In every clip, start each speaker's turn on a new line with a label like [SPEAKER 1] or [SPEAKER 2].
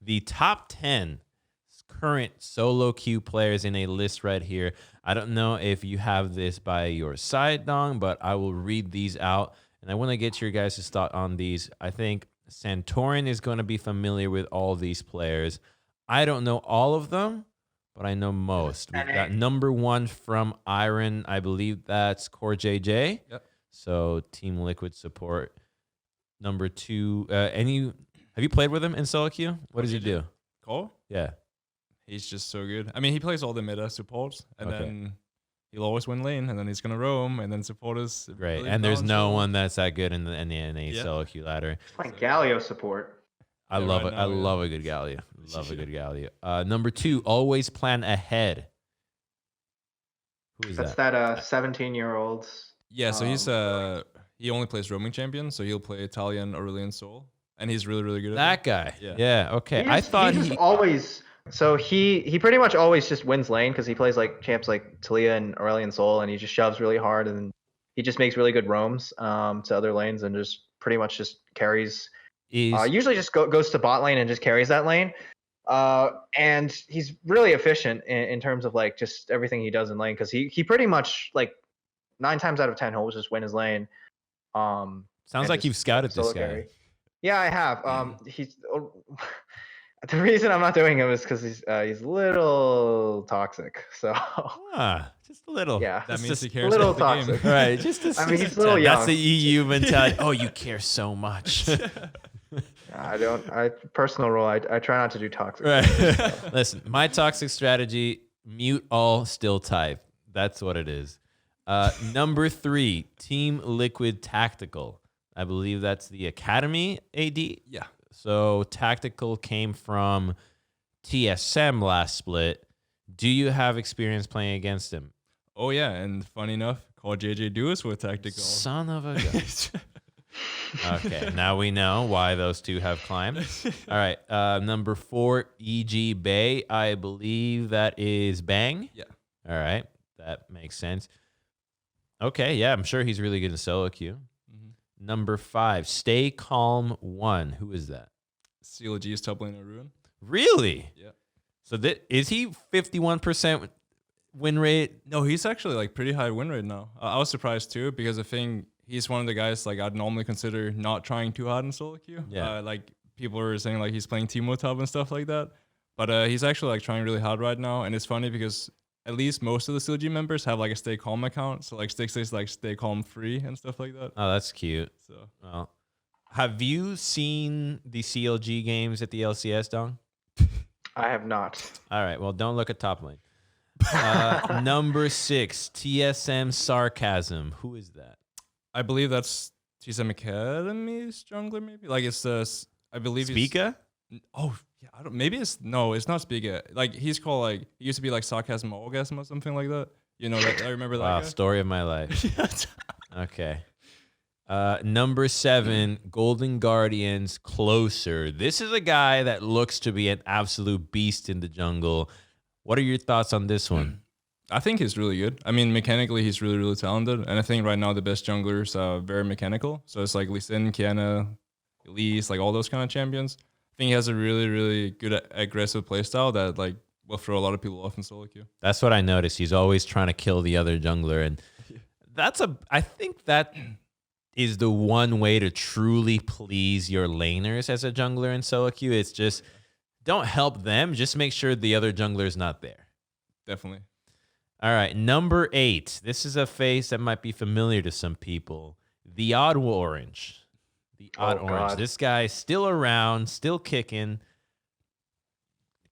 [SPEAKER 1] the top 10 current solo queue players in a list right here. I don't know if you have this by your side, Dong, but I will read these out. And I want to get your guys' thought on these. I think Santorin is going to be familiar with all these players. I don't know all of them, but I know most. We've got number 1 from Ivern. I believe that's Core JJ.
[SPEAKER 2] Yep.
[SPEAKER 1] So Team Liquid support. Number 2, have you played with him in solo queue? What does he do?
[SPEAKER 2] Cole?
[SPEAKER 1] Yeah.
[SPEAKER 2] He's just so good. I mean, he plays all the meta supports, and then he'll always win lane, and then he's gonna roam, and then support is
[SPEAKER 1] great.
[SPEAKER 2] Really
[SPEAKER 1] and there's no one that's that good in the NA solo queue ladder.
[SPEAKER 3] It's like Galio support.
[SPEAKER 1] I love it. I love a good Galio. Love a good Galio. Number 2, always plan ahead. Who is
[SPEAKER 3] That's
[SPEAKER 1] that?
[SPEAKER 3] that 17-year-old.
[SPEAKER 2] Yeah, so he's he only plays roaming champion, so he'll play Italian, Aurelion, Soul, and he's really, really good at
[SPEAKER 1] That guy. Yeah. Okay. I thought
[SPEAKER 3] he just always. So he pretty much always just wins lane because he plays like champs like Talia and Aurelion Sol, and he just shoves really hard, and he just makes really good roams to other lanes, and just pretty much just carries. Usually just goes to bot lane and just carries that lane. And he's really efficient in terms of like just everything he does in lane, because he pretty much like 9 times out of 10 he'll just win his lane.
[SPEAKER 1] Sounds like you've scouted this guy.
[SPEAKER 3] Carry. Yeah, I have. He's the reason I'm not doing him is because he's a little toxic. So
[SPEAKER 1] just a little.
[SPEAKER 3] Yeah,
[SPEAKER 2] that means he
[SPEAKER 3] a
[SPEAKER 2] cares
[SPEAKER 3] little
[SPEAKER 2] about the
[SPEAKER 3] toxic.
[SPEAKER 2] game.
[SPEAKER 1] Right. Just
[SPEAKER 3] he's a little young.
[SPEAKER 1] That's the EU mentality. Oh, you care so much.
[SPEAKER 3] I don't. Personal rule. I try not to do toxic.
[SPEAKER 1] Right. Listen, my toxic strategy: mute all, still type. That's what it is. Number 3, Team Liquid Tactical. I believe that's the Academy AD.
[SPEAKER 2] Yeah.
[SPEAKER 1] So Tactical came from TSM last split. Do you have experience playing against him?
[SPEAKER 2] Oh yeah, and funny enough, called JJ Duos with Tactical.
[SPEAKER 1] Son of a gun. Okay, now we know why those two have climbed. All right, number 4, EG Bay. I believe that is Bang.
[SPEAKER 2] Yeah.
[SPEAKER 1] All right, that makes sense. Okay, yeah, I'm sure he's really good in solo queue. Number 5, Stay Calm 1. Who is that?
[SPEAKER 2] CLG's top laner Ruin.
[SPEAKER 1] Really?
[SPEAKER 2] Yeah.
[SPEAKER 1] So is he 51% win rate?
[SPEAKER 2] No, he's actually like pretty high win rate now. I was surprised too, because I think he's one of the guys like I'd normally consider not trying too hard in solo queue.
[SPEAKER 1] Yeah.
[SPEAKER 2] Like people were saying like he's playing Teemo top and stuff like that. But he's actually like trying really hard right now, and it's funny because at least most of the CLG members have like a Stay Calm account. So like Stick says like Stay Calm free and stuff like that.
[SPEAKER 1] Oh, that's cute.
[SPEAKER 2] So
[SPEAKER 1] well, have you seen the CLG games at the LCS, Dong?
[SPEAKER 3] I have not.
[SPEAKER 1] All right. Well, don't look at top lane. Number 6, TSM Sarcasm. Who is that?
[SPEAKER 2] I believe that's TSM Academy's jungler, maybe. Like it's I believe
[SPEAKER 1] Spica?
[SPEAKER 2] Oh yeah, I don't. Maybe it's not Spiga. Like he's called like he used to be like Sarcasm Orgasm or something like that. You know that I remember that.
[SPEAKER 1] Wow,
[SPEAKER 2] guy.
[SPEAKER 1] story of my life. Okay. Number 7, Golden Guardians Closer. This is a guy that looks to be an absolute beast in the jungle. What are your thoughts on this one?
[SPEAKER 2] I think he's really good. I mean, mechanically, he's really, really talented. And I think right now the best junglers are very mechanical. So it's like Lee Sin, Kiana, Elise, like all those kind of champions. I think he has a really, really good aggressive playstyle that like will throw a lot of people off in solo queue.
[SPEAKER 1] That's what I noticed. He's always trying to kill the other jungler. And I think that is the one way to truly please your laners as a jungler in solo queue. It's just don't help them. Just make sure the other jungler is not there.
[SPEAKER 2] Definitely.
[SPEAKER 1] All right, number 8. This is a face that might be familiar to some people. The Odd Orange. The Odd Orange.
[SPEAKER 3] God.
[SPEAKER 1] This guy still around, still kicking.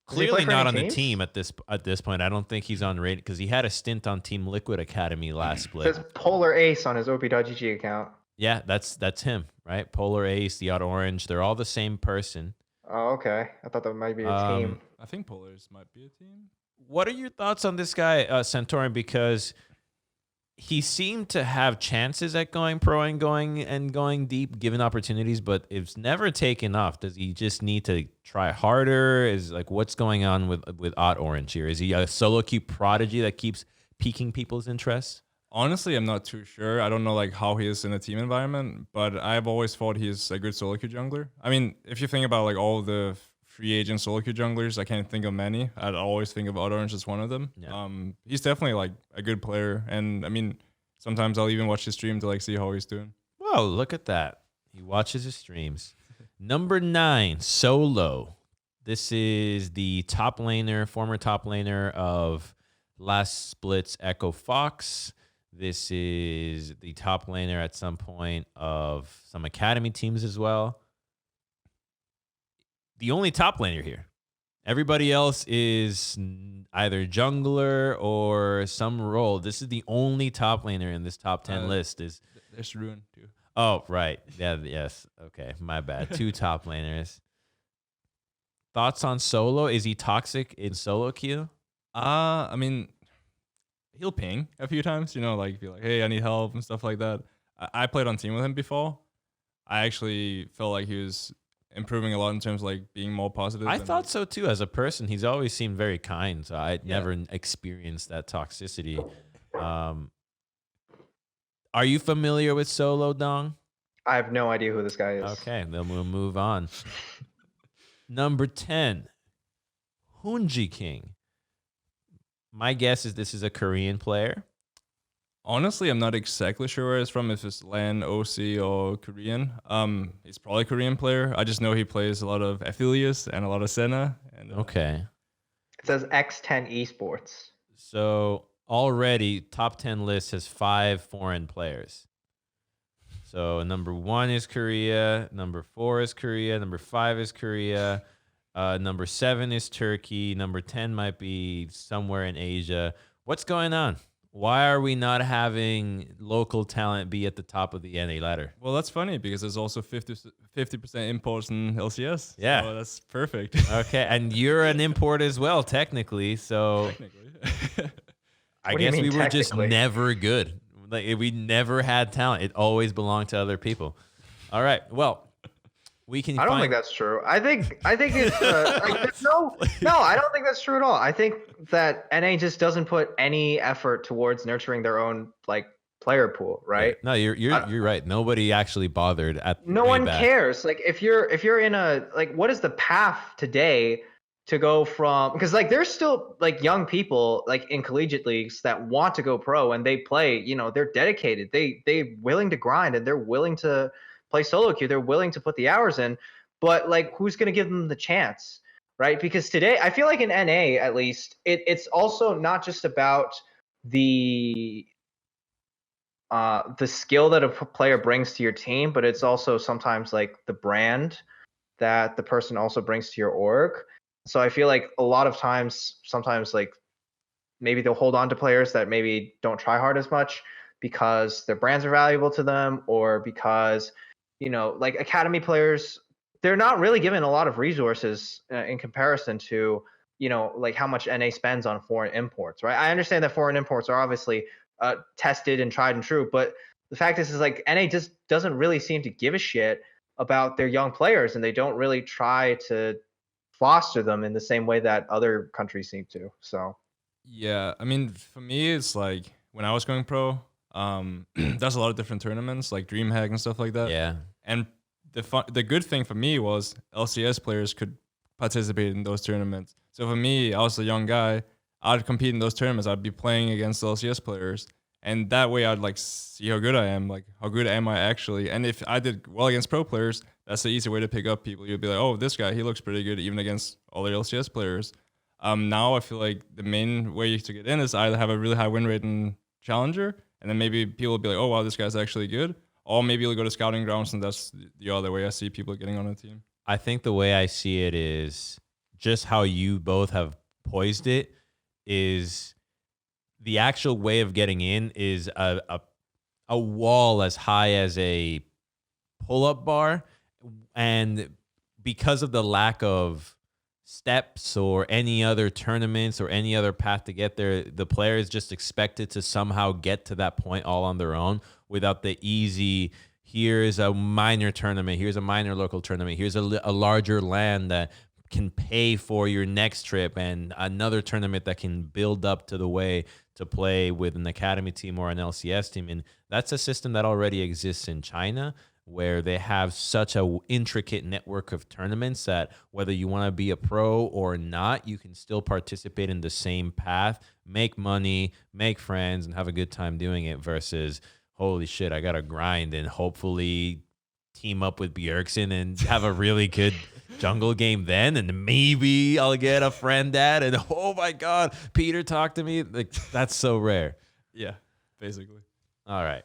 [SPEAKER 1] Clearly not on the team at this point. I don't think he's on raid because he had a stint on Team Liquid Academy last split.
[SPEAKER 3] There's Polar Ace on his OP.GG account.
[SPEAKER 1] Yeah, that's him, right? Polar Ace, the Odd Orange. They're all the same person.
[SPEAKER 3] Oh, okay. I thought that might be a team.
[SPEAKER 2] I think Polars might be a team.
[SPEAKER 1] What are your thoughts on this guy, Santorin? Because he seemed to have chances at going pro and going deep, given opportunities, but it's never taken off. Does he just need to try harder? Is like what's going on with Odd Orange here? Is he a solo queue prodigy that keeps piquing people's interest?
[SPEAKER 2] Honestly, I'm not too sure. I don't know like how he is in a team environment, but I've always thought he's a good solo queue jungler. I mean, if you think about like all the free agent solo queue junglers, I can't think of many. I'd always think of Orange as one of them.
[SPEAKER 1] Yeah.
[SPEAKER 2] He's definitely like a good player, and I mean, sometimes I'll even watch his stream to like see how he's doing.
[SPEAKER 1] Whoa, look at that. He watches his streams. Number 9, Solo. This is the top laner, former top laner of last split's Echo Fox. This is the top laner at some point of some academy teams as well. The only top laner here. Everybody else is either jungler or some role. This is the only top laner in this top 10 list.
[SPEAKER 2] There's Ruin too.
[SPEAKER 1] Oh, right. Yeah, yes. Okay, my bad. 2 top laners. Thoughts on Solo? Is he toxic in solo queue?
[SPEAKER 2] I mean, he'll ping a few times, like be like, hey, I need help and stuff like that. I played on team with him before. I actually felt like he was improving a lot in terms of like being more positive.
[SPEAKER 1] I thought so too. As a person, he's always seemed very kind. So I never experienced that toxicity. Are you familiar with Solo, Dong?
[SPEAKER 3] I have no idea who this guy is.
[SPEAKER 1] Okay, then we'll move on. Number 10, Hunji King. My guess is this is a Korean player.
[SPEAKER 2] Honestly, I'm not exactly sure where he's from, if it's LAN, OC, or Korean. He's probably a Korean player. I just know he plays a lot of Aphelios and a lot of Senna. And,
[SPEAKER 1] Okay.
[SPEAKER 3] It says X10 Esports.
[SPEAKER 1] So already top 10 list has 5 foreign players. So number 1 is Korea, number 4 is Korea, number 5 is Korea, number 7 is Turkey, number 10 might be somewhere in Asia. What's going on? Why are we not having local talent be at the top of the NA ladder?
[SPEAKER 2] Well, that's funny because there's also 50% imports in LCS.
[SPEAKER 1] Yeah.
[SPEAKER 2] So that's perfect.
[SPEAKER 1] Okay, and you're an import as well, technically. So
[SPEAKER 2] Technically.
[SPEAKER 1] I
[SPEAKER 3] What do you
[SPEAKER 1] guess we
[SPEAKER 3] mean
[SPEAKER 1] were just
[SPEAKER 3] technically?
[SPEAKER 1] never good. Like we never had talent. It always belonged to other people. All right. Well, we can.
[SPEAKER 3] I don't think that's true. I think it's like there's no. I don't think that's true at all. I think that NA just doesn't put any effort towards nurturing their own like player pool, right?
[SPEAKER 1] No, you're right. Nobody actually bothered at.
[SPEAKER 3] No
[SPEAKER 1] way
[SPEAKER 3] one
[SPEAKER 1] back.
[SPEAKER 3] cares. Like if you're in a like, what is the path today to go from? Because like there's still like young people like in collegiate leagues that want to go pro and they play. They're dedicated. They're willing to grind and they're willing to play solo queue. They're willing to put the hours in. But like, who's going to give them the chance, right? Because today, I feel like in NA at least, it's also not just about the skill that a player brings to your team, but it's also sometimes like the brand that the person also brings to your org. So I feel like a lot of times, sometimes like maybe they'll hold on to players that maybe don't try hard as much because their brands are valuable to them, or because like academy players, they're not really given a lot of resources in comparison to like how much NA spends on foreign imports, right? I understand that foreign imports are obviously tested and tried and true, but the fact is like NA just doesn't really seem to give a shit about their young players, and they don't really try to foster them in the same way that other countries seem to. So
[SPEAKER 2] Yeah, I mean, for me, it's like when I was going pro, there's a lot of different tournaments like DreamHack and stuff like that.
[SPEAKER 1] Yeah.
[SPEAKER 2] And the good thing for me was LCS players could participate in those tournaments. So for me, I was a young guy. I'd compete in those tournaments. I'd be playing against the LCS players, and that way I'd like see how good I am. Like, how good am I actually? And if I did well against pro players, that's the easy way to pick up people. You'd be like, oh, this guy, he looks pretty good even against all the LCS players. Now I feel like the main way to get in is either have a really high win rate in Challenger, and then maybe people will be like, oh, wow, this guy's actually good. Or maybe you'll go to scouting grounds, and that's the other way I see people getting on a team.
[SPEAKER 1] I think the way I see it is just how you both have poised it is the actual way of getting in is a wall as high as a pull-up bar. And because of the lack of steps or any other tournaments or any other path to get there, the player is just expected to somehow get to that point all on their own without the easy, here's a minor tournament, here's a minor local tournament, here's a larger LAN that can pay for your next trip, and another tournament that can build up to the way to play with an academy team or an LCS team. And that's a system that already exists in China. where they have such a intricate network of tournaments that whether you want to be a pro or not, you can still participate in the same path, make money, make friends, and have a good time doing it versus, holy shit, I got to grind and hopefully team up with Bjergsen and have a really good jungle game then, and maybe I'll get a friend at, and oh my God, Peter talked to me. Like, that's so rare.
[SPEAKER 2] Yeah, basically.
[SPEAKER 1] All right.